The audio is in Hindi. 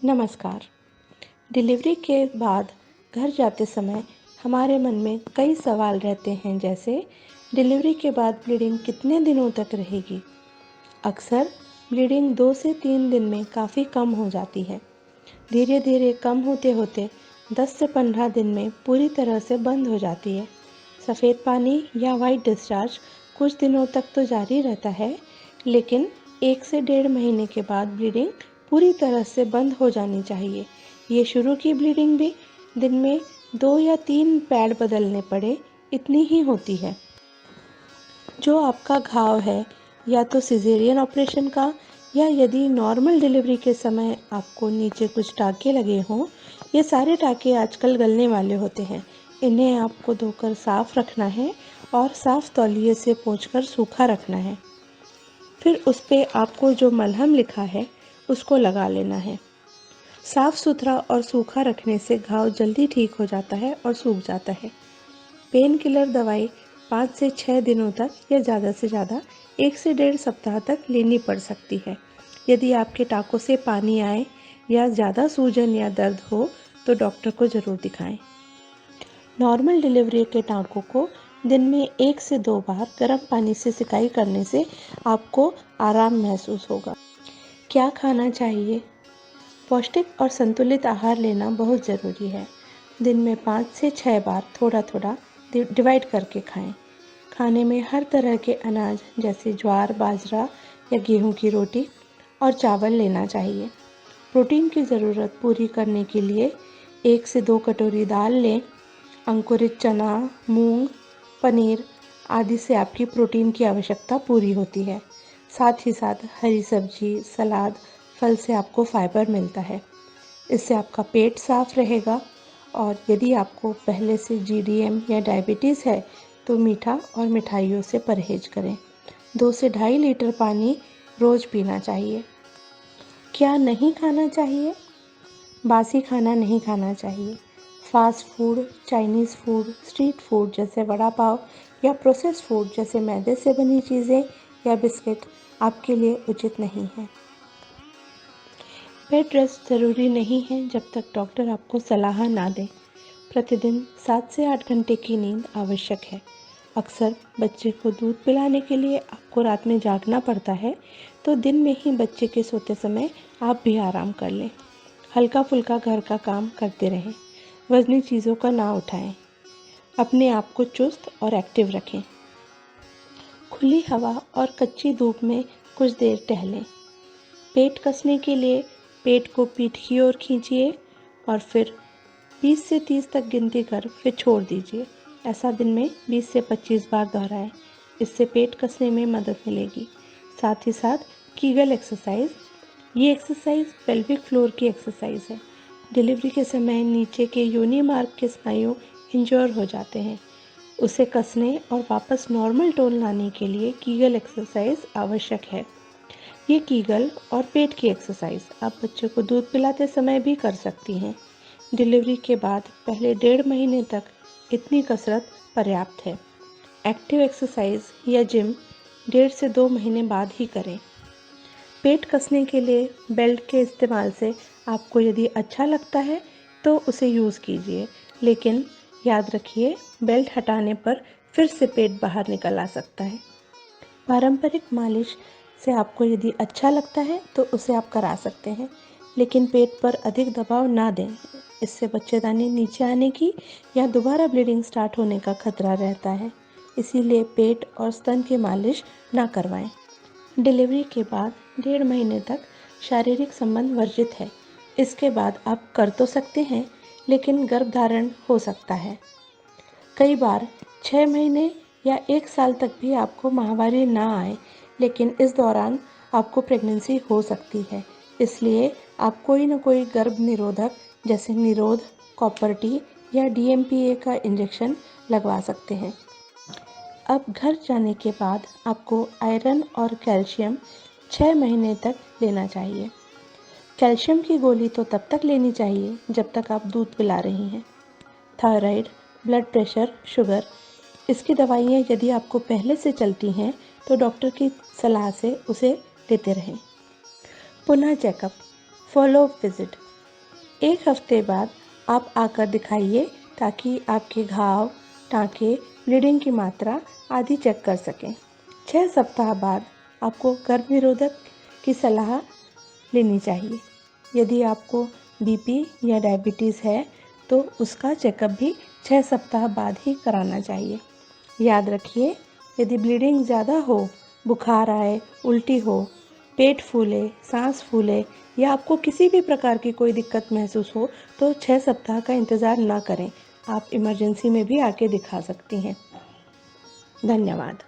नमस्कार। डिलीवरी के बाद घर जाते समय हमारे मन में कई सवाल रहते हैं, जैसे डिलीवरी के बाद ब्लीडिंग कितने दिनों तक रहेगी। अक्सर ब्लीडिंग 2 से 3 दिन में काफ़ी कम हो जाती है। धीरे धीरे कम होते होते 10 से 15 दिन में पूरी तरह से बंद हो जाती है। सफ़ेद पानी या वाइट डिस्चार्ज कुछ दिनों तक तो जारी रहता है, लेकिन 1 से 1.5 महीने के बाद ब्लीडिंग पूरी तरह से बंद हो जानी चाहिए। ये शुरू की ब्लीडिंग भी दिन में 2 या 3 पैड बदलने पड़े इतनी ही होती है। जो आपका घाव है, या तो सिजेरियन ऑपरेशन का, या यदि नॉर्मल डिलीवरी के समय आपको नीचे कुछ टाँके लगे हों, ये सारे टाँके आजकल गलने वाले होते हैं। इन्हें आपको धोकर साफ़ रखना है और साफ़ तौलिए से पोंछकर सूखा रखना है। फिर उस पे आपको जो मलहम लिखा है उसको लगा लेना है। साफ़ सुथरा और सूखा रखने से घाव जल्दी ठीक हो जाता है और सूख जाता है। पेन किलर दवाई 5 से 6 दिनों तक या ज़्यादा से ज़्यादा 1 से 1.5 सप्ताह तक लेनी पड़ सकती है। यदि आपके टाँकों से पानी आए या ज़्यादा सूजन या दर्द हो तो डॉक्टर को ज़रूर दिखाएं। नॉर्मल डिलीवरी के टाँकों को दिन में 1 से 2 बार गर्म पानी से सिकाई करने से आपको आराम महसूस होगा। क्या खाना चाहिए? पौष्टिक और संतुलित आहार लेना बहुत ज़रूरी है। दिन में 5 से 6 बार थोड़ा थोड़ा डिवाइड करके खाएं। खाने में हर तरह के अनाज जैसे ज्वार, बाजरा या गेहूं की रोटी और चावल लेना चाहिए। प्रोटीन की ज़रूरत पूरी करने के लिए 1 से 2 कटोरी दाल लें। अंकुरित चना, मूंग, पनीर आदि से आपकी प्रोटीन की आवश्यकता पूरी होती है। साथ ही साथ हरी सब्जी, सलाद, फल से आपको फाइबर मिलता है। इससे आपका पेट साफ रहेगा। और यदि आपको पहले से जीडीएम या डायबिटीज़ है तो मीठा और मिठाइयों से परहेज करें। 2 से 2.5 लीटर पानी रोज़ पीना चाहिए। क्या नहीं खाना चाहिए? बासी खाना नहीं खाना चाहिए। Fast food, Chinese food, street food जैसे वड़ा पाव या प्रोसेस्ड फूड जैसे मैदे से बनी चीज़ें या बिस्किट आपके लिए उचित नहीं है। बेड रेस्ट ज़रूरी नहीं है जब तक डॉक्टर आपको सलाह ना दें। प्रतिदिन 7 से 8 घंटे की नींद आवश्यक है। अक्सर बच्चे को दूध पिलाने के लिए आपको रात में जागना पड़ता है, तो दिन में ही बच्चे के सोते समय आप भी आराम कर लें। हल्का फुल्का घर का काम करते रहें। वज़नी चीज़ों का ना उठाएं। अपने आप को चुस्त और एक्टिव रखें। खुली हवा और कच्ची धूप में कुछ देर टहलें। पेट कसने के लिए पेट को पीठ की ओर खींचिए और फिर 20 से 30 तक गिनती कर फिर छोड़ दीजिए। ऐसा दिन में 20 से 25 बार दोहराएं। इससे पेट कसने में मदद मिलेगी। साथ ही साथ कीगल एक्सरसाइज। ये एक्सरसाइज पेल्विक फ्लोर की एक्सरसाइज है। डिलीवरी के समय नीचे के योनि मार्ग के स्नायु इंजोर हो जाते हैं। उसे कसने और वापस नॉर्मल टोन लाने के लिए कीगल एक्सरसाइज आवश्यक है। ये कीगल और पेट की एक्सरसाइज आप बच्चे को दूध पिलाते समय भी कर सकती हैं। डिलीवरी के बाद पहले 1.5 महीने तक इतनी कसरत पर्याप्त है। एक्टिव एक्सरसाइज या जिम 1.5 से 2 महीने बाद ही करें। पेट कसने के लिए बेल्ट के इस्तेमाल से आपको यदि अच्छा लगता है तो उसे यूज़ कीजिए, लेकिन याद रखिए बेल्ट हटाने पर फिर से पेट बाहर निकल आ सकता है। पारंपरिक मालिश से आपको यदि अच्छा लगता है तो उसे आप करा सकते हैं, लेकिन पेट पर अधिक दबाव ना दें। इससे बच्चेदानी नीचे आने की या दोबारा ब्लीडिंग स्टार्ट होने का खतरा रहता है। इसीलिए पेट और स्तन की मालिश ना करवाएं। डिलीवरी के बाद 1.5 महीने तक शारीरिक संबंध वर्जित है। इसके बाद आप कर तो सकते हैं, लेकिन गर्भधारण हो सकता है। कई बार 6 महीने या 1 साल तक भी आपको माहवारी ना आए, लेकिन इस दौरान आपको प्रेगनेंसी हो सकती है। इसलिए आप कोई ना कोई गर्भ निरोधक जैसे निरोध, कॉपर टी या डीएमपीए का इंजेक्शन लगवा सकते हैं। अब घर जाने के बाद आपको आयरन और कैल्शियम 6 महीने तक लेना चाहिए। कैल्शियम की गोली तो तब तक लेनी चाहिए जब तक आप दूध पिला रही हैं। थायराइड, ब्लड प्रेशर, शुगर, इसकी दवाइयाँ यदि आपको पहले से चलती हैं तो डॉक्टर की सलाह से उसे लेते रहें। पुनः चेकअप। Follow up visit. 1 हफ्ते बाद आप आकर दिखाइए ताकि आपके घाव, टाँके, ब्लीडिंग की मात्रा आदि चेक कर सकें। 6 सप्ताह बाद आपको गर्भनिरोधक की सलाह लेनी चाहिए। यदि आपको बीपी या डायबिटीज़ है तो उसका चेकअप भी 6 सप्ताह बाद ही कराना चाहिए। याद रखिए, यदि ब्लीडिंग ज़्यादा हो, बुखार आए, उल्टी हो, पेट फूले, सांस फूले या आपको किसी भी प्रकार की कोई दिक्कत महसूस हो तो 6 सप्ताह का इंतज़ार ना करें। आप इमरजेंसी में भी आके दिखा सकती हैं। धन्यवाद।